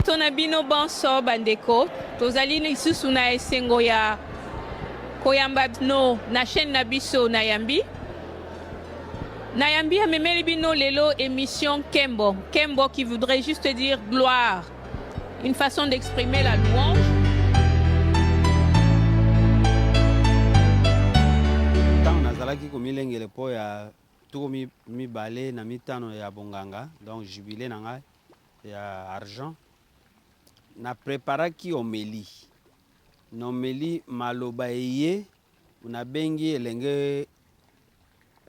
poto na bino bonso bandeko tozali lisusu na esengo ya koyamba bino na chaîne na biso Nayambi amemeli bino lelo émission Kembo qui voudrait juste dire gloire, une façon d'exprimer la louange. Tant nazalaki komilengele po ya tuko mibale na mitano ya bonganga, donc jubilé na ngai ya argent na préparaki omeli nomeli maloba eye una bengi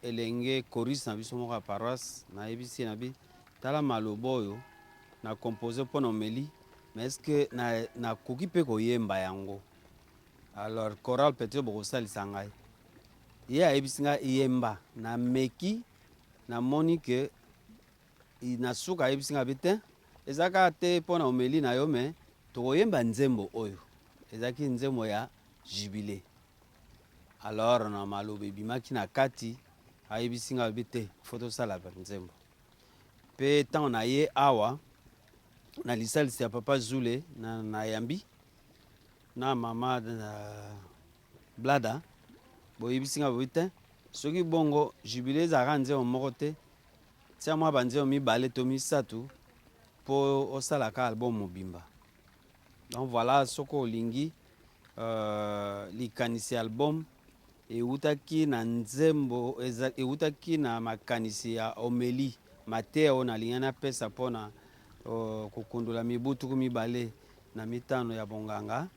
elenge choriste na biso moko ya paroisse na ebisi na bi tala maloba oyo na composer po nomeli mais est-ce que na koki pe koyemba yango alors choral peut-être bokosalisa ngai ye ayebisi ngai yemba na meki na moni ke na suka ayebisi ngai bite ezaka te mpo na omeli na yo me tokoyemba nzembo oyo ezaki nzembo ya jubilé alors na maloba ebimaki na kati ayebisi ngai bite fo tosala nzembo mpe ntango na ye awa na lisalisi ya papa Zule na Nayambi na mama Blada boyebisi ngai bite soki bongo jubilé ezalaka nzembo moko te tia mwa banzembo mibale to misatu po osalaka album mobimba. Donc voilà soko olingi likanisi album eutaki na nzembo eutaki na makanisi ya omeli Mateo na lingana pesa pona kokundula mibutu mibale na mitano ya bonganga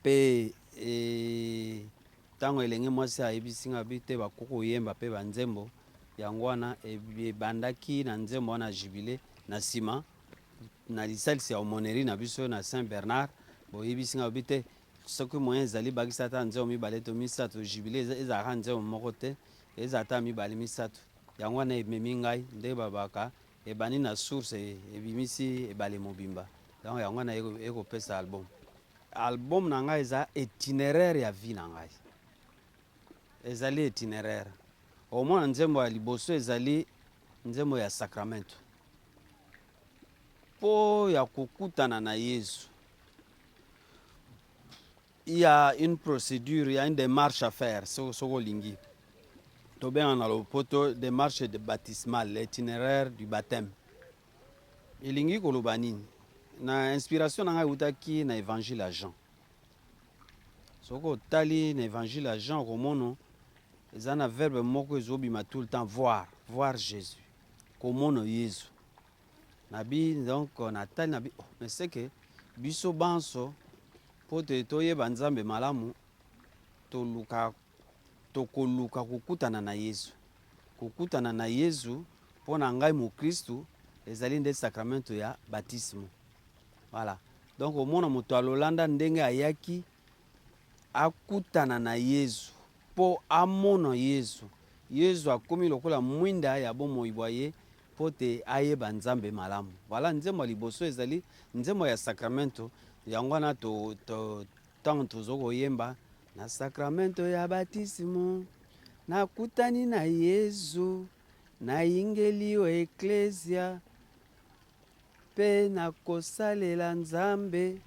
pe tango elenge mwasi ayebisi nga bite bakoko yemba pe banzembo yango wana ebandaki na nzembo wana jubilé na sima na lisalisi ya omoneri na biso na Saint Bernard boyebisi nga bite soki moyen ezali bakisa ata nzembo mibale to misato jubilé ezalaka nzembo moko te ezata mibale misato yango wana ememi ngai nde babaka ebani na source ebimisi ebale mobimba donc yango wana ekopesa album na ngai eza itinéraire ya vie na ngai ezali itinéraire omona nzembo ya liboso ezali nzembo ya sacramento po ya kokutana na Yesu. Il y a une procédure, il y a une démarche à faire soko lingi to bien na lopoto démarche de baptismal, l'itinéraire du baptême ilingi koloba nini na inspiration na ngai utaki na évangile à Jean soko tali na évangile à Jean komono eza na verbe moko ezobima tout le temps voir Jésus komono Yesu nabi donc natali nabi mais c'est que biso banso pote toyeba nzambe malamu tokoluka kokutana na Yesu mpona ngai mu Kristu ezali nde sacramento ya baptisme. Voilà, donc omona moto alolanda ndenge ayaki akutana na Yesu po amona Yesu akomi lokola mwinda ya bomoi bwaye pote ayeba nzambe malamu. Voilà nzembo liboso ezali nzembo ya sacramento yango wana tango tozoko yemba na sacramento ya baptisme nakutani na Yesu na ingeli o ecclesia pe na kosalela nzambe.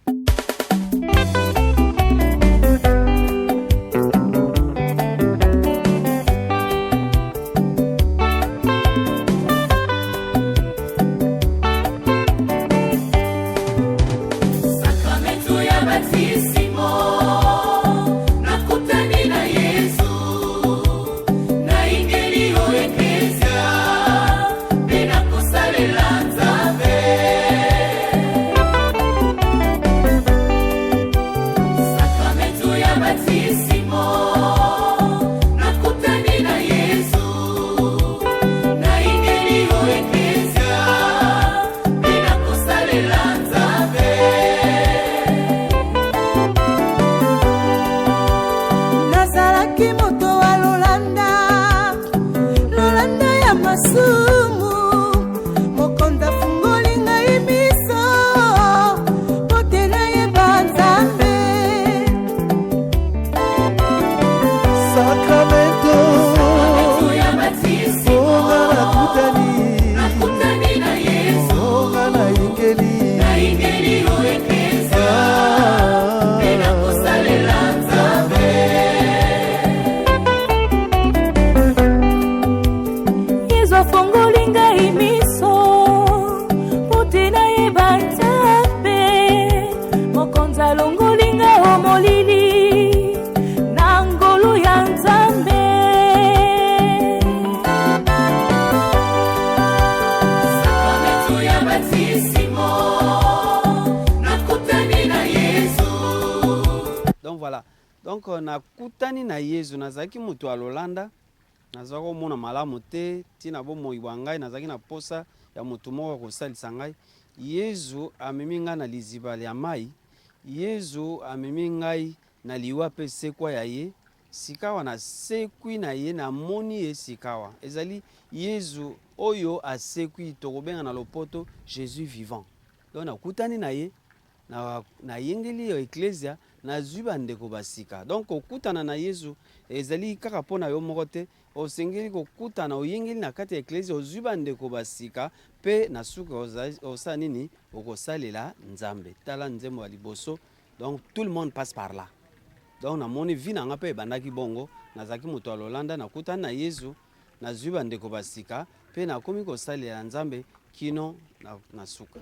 donc nakutani na Yesu nazalaki moto ya Lolanda nazalaki komona malamu te tina bomoi bwa ngai nazalaki na posa ya moto moko kosalisa ngai. Yesu amemi ngai na liziba ya mai, Yesu amemi ngai na liwa pe sekwa ya ye, sikawa na sekwi na ye na moni ye sikawa ezali Yesu oyo asekwi tokobenga na lopoto Jésus vivant. Donc nakutani na ye na yengeli ya ecclesia na zwi bandeko basika. Donc okutana na Yesu ezali kaka mpona yo moko te, osengeli kokutana oyengeli na kati ya ecclesia ozwi bandeko basika pe na suka osala nini okosalela Nzambe. Tala nzembo ya liboso. Donc tout le monde passe par là. Donc namoni vi na nga pe ebandaki bongo nazalaki moto ya Lolanda nakutani na Yesu nazwi bandeko basika pe nakomi kosalela Nzambe kino na suka.